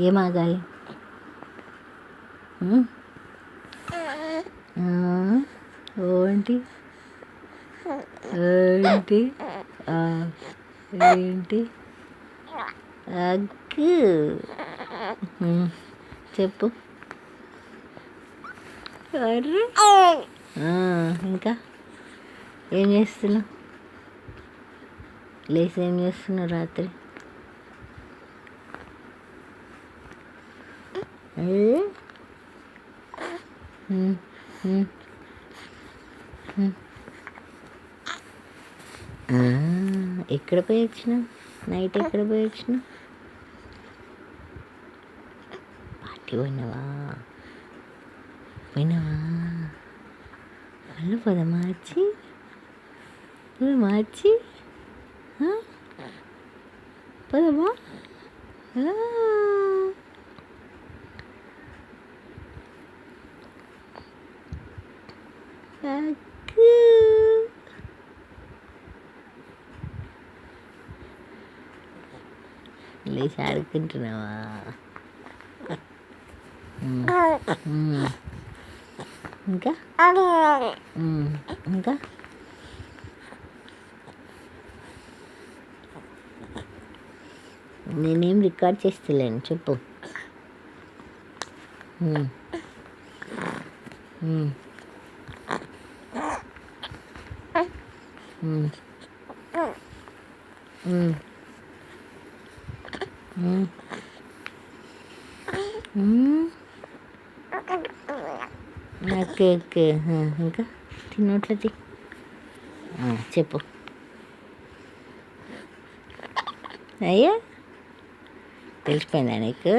ఏం ఆగాలి? ఏంటి ఏంటి ఏంటి అగ్గు చెప్పు. అర్రే ఇంకా ఏం చేస్తున్నావు? లేచి ఏం చేస్తున్నావు రాత్రి? ఎక్కడ పోయి వచ్చినావు? నైట్ ఎక్కడ పోయి వచ్చినావు? పార్టీ పోయినావా? మళ్ళీ మార్చి పదమా? లేచి ఆడుకుంటున్నావా? ఇంకా ఇంకా నేనేం రికార్డ్ చేస్తలేను, చెప్పు. ఓకే ఓకే ఇంకా తిన్నట్లది చెప్పు. అయ్యా తెలిసిపోయిందా నీకు?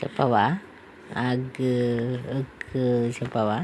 చెప్పవా? అగ్గు చెప్పవా?